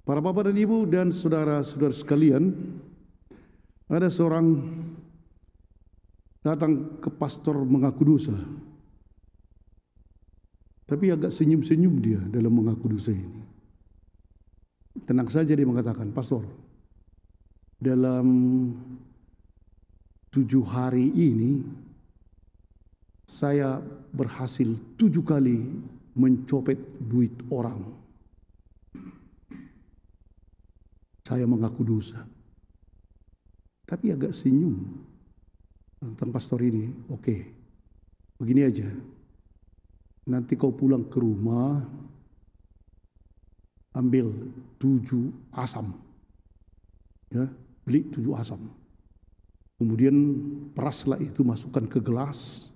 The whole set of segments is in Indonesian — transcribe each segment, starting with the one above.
Para bapak dan ibu dan saudara-saudara sekalian, ada seorang datang ke pastor mengaku dosa. Tapi agak senyum-senyum dia dalam mengaku dosa ini. Tenang saja dia mengatakan, "Pastor, dalam 7 hari ini saya berhasil 7 kali mencopet duit orang. Saya mengaku dosa." Tapi agak senyum tentang pastor ini. Oke, begini aja. Nanti kau pulang ke rumah, ambil 7 asam. Ya, beli 7 asam. Kemudian peraslah itu, masukkan ke gelas.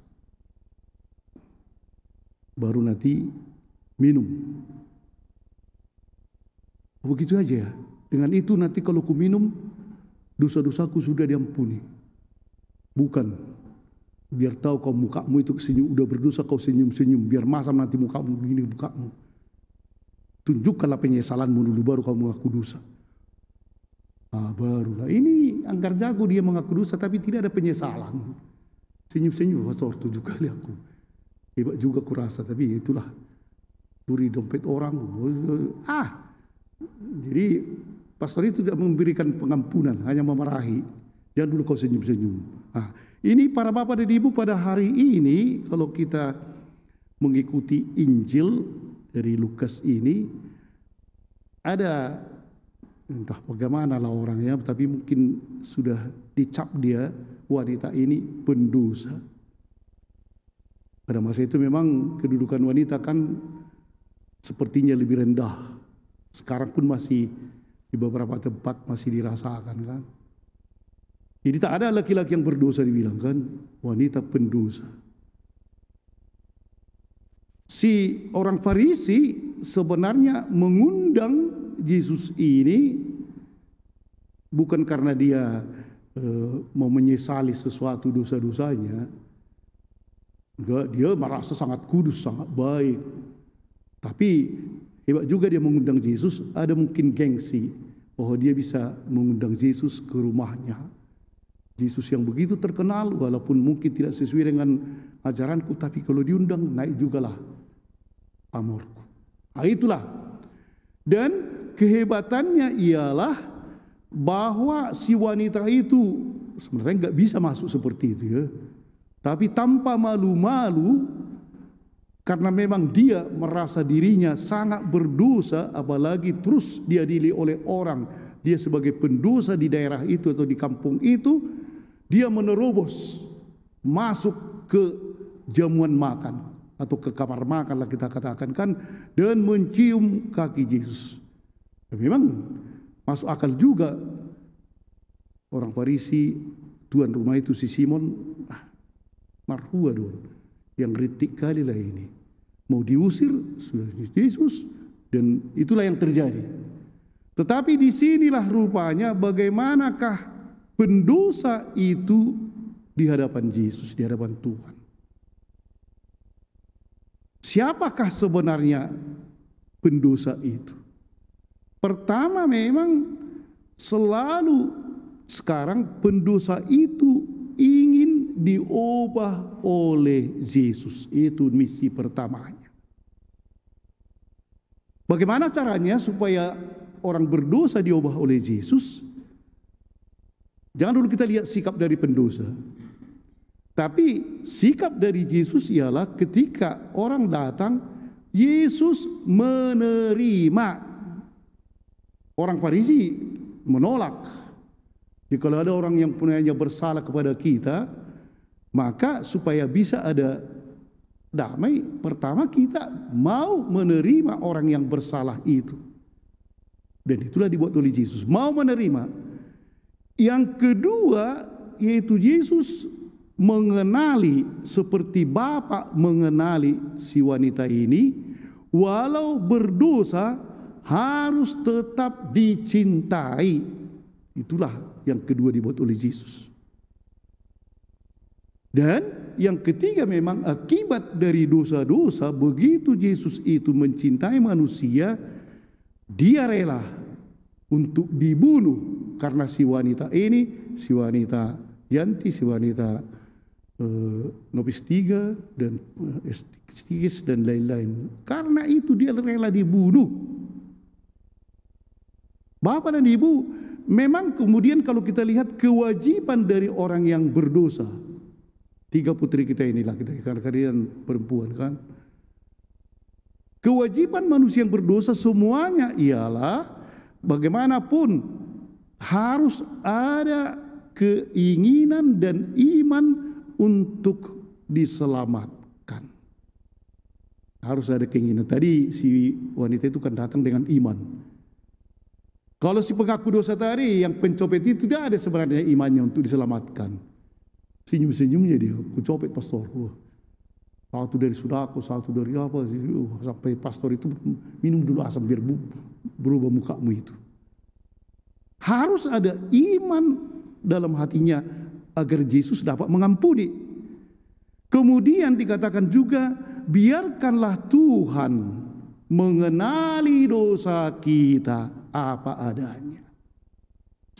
Baru nanti minum. Begitu aja ya. Dengan itu nanti kalau ku minum, dosa-dosaku sudah diampuni. Bukan biar tahu kau mukamu itu senyum, udah berdosa kau senyum-senyum, biar masam nanti mukamu begini mukamu. Tunjukkanlah penyesalanmu dulu, baru kau mengaku dosa. Barulah. Ini anggar jago dia mengaku dosa tapi tidak ada penyesalan. Senyum-senyum, "Pastor, 7 kali aku. Hebat juga kurasa, tapi itulah curi dompet orang." Jadi pastor itu tidak memberikan pengampunan, hanya memarahi. Jangan dulu kau senyum-senyum. Ini para bapak dan ibu, pada hari ini kalau kita mengikuti Injil dari Lukas ini, ada entah bagaimana lah orangnya, tapi mungkin sudah dicap dia, wanita ini pendosa. Pada masa itu memang kedudukan wanita kan sepertinya lebih rendah. Sekarang pun masih di beberapa tempat masih dirasakan kan. Jadi tak ada laki-laki yang berdosa dibilangkan wanita pendosa. Si orang Farisi sebenarnya mengundang Yesus ini bukan karena dia mau menyesali sesuatu dosa-dosanya. Enggak, dia merasa sangat kudus, sangat baik. Tapi hebat juga dia mengundang Yesus, ada mungkin gengsi bahwa dia bisa mengundang Yesus ke rumahnya. Yesus yang begitu terkenal, walaupun mungkin tidak sesuai dengan ajaranku, tapi kalau diundang naik jugalah pamorku. Itulah. Dan kehebatannya ialah bahwa si wanita itu sebenarnya nggak bisa masuk seperti itu ya. Tapi tanpa malu-malu, karena memang dia merasa dirinya sangat berdosa, apalagi terus diadili oleh orang, dia sebagai pendosa di daerah itu atau di kampung itu, dia menerobos masuk ke jamuan makan atau ke kamar makan lah kita katakan kan, dan mencium kaki Yesus. Memang masuk akal juga. Orang Farisi, tuan rumah itu si Simon, marhua dong, yang ritik kali lah ini. Mau diusir sudah Yesus, dan itulah yang terjadi. Tetapi disinilah rupanya bagaimanakah pendosa itu di hadapan Yesus, di hadapan Tuhan. Siapakah sebenarnya pendosa itu? Pertama, memang selalu sekarang pendosa itu ingin diubah oleh Yesus. Itu misi pertamanya. Bagaimana caranya supaya orang berdosa diubah oleh Yesus? Jangan dulu kita lihat sikap dari pendosa. Tapi sikap dari Yesus ialah ketika orang datang, Yesus menerima. Orang Farisi menolak. Jadi kalau ada orang yang punya bersalah kepada kita, maka supaya bisa ada damai, pertama kita mau menerima orang yang bersalah itu. Dan itulah dibuat oleh Yesus, mau menerima. Yang kedua, yaitu Yesus mengenali seperti Bapa mengenali si wanita ini, walau berdosa harus tetap dicintai. Itulah yang kedua dibuat oleh Yesus. Dan yang ketiga, memang akibat dari dosa-dosa, begitu Yesus itu mencintai manusia, dia rela untuk dibunuh karena si wanita ini, si wanita Yanti, si wanita Nobis 3 dan Estigis dan lain-lain. Karena itu dia rela dibunuh. Bapak dan Ibu, memang kemudian kalau kita lihat kewajiban dari orang yang berdosa, 3 putri kita inilah, kita kalian perempuan kan. Kewajiban manusia yang berdosa semuanya ialah bagaimanapun harus ada keinginan dan iman untuk diselamatkan. Harus ada keinginan. Tadi si wanita itu kan datang dengan iman. Kalau si pengaku dosa tadi yang pencopet itu tidak ada sebenarnya imannya untuk diselamatkan. Senyum-senyumnya dia, aku copet pastor. Satu dari sudahku, satu dari apa, sampai pastor itu minum dulu asam biar berubah mukamu itu. Harus ada iman dalam hatinya agar Yesus dapat mengampuni. Kemudian dikatakan juga, biarkanlah Tuhan mengenali dosa kita apa adanya.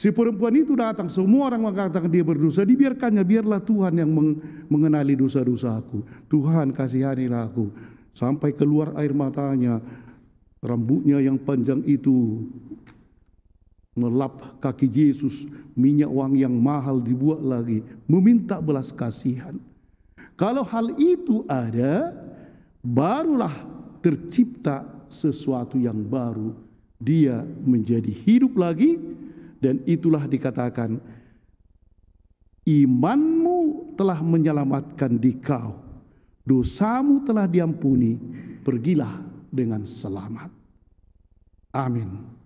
Si perempuan itu datang, semua orang mengatakan dia berdosa, dibiarkannya, biarlah Tuhan yang mengenali dosa-dosaku. Tuhan kasihanilah aku. Sampai keluar air matanya, rambutnya yang panjang itu melap kaki Yesus, minyak wangi yang mahal dibuat lagi, meminta belas kasihan. Kalau hal itu ada, barulah tercipta sesuatu yang baru. Dia menjadi hidup lagi. Dan itulah dikatakan, imanmu telah menyelamatkan dikau, dosamu telah diampuni, pergilah dengan selamat. Amin.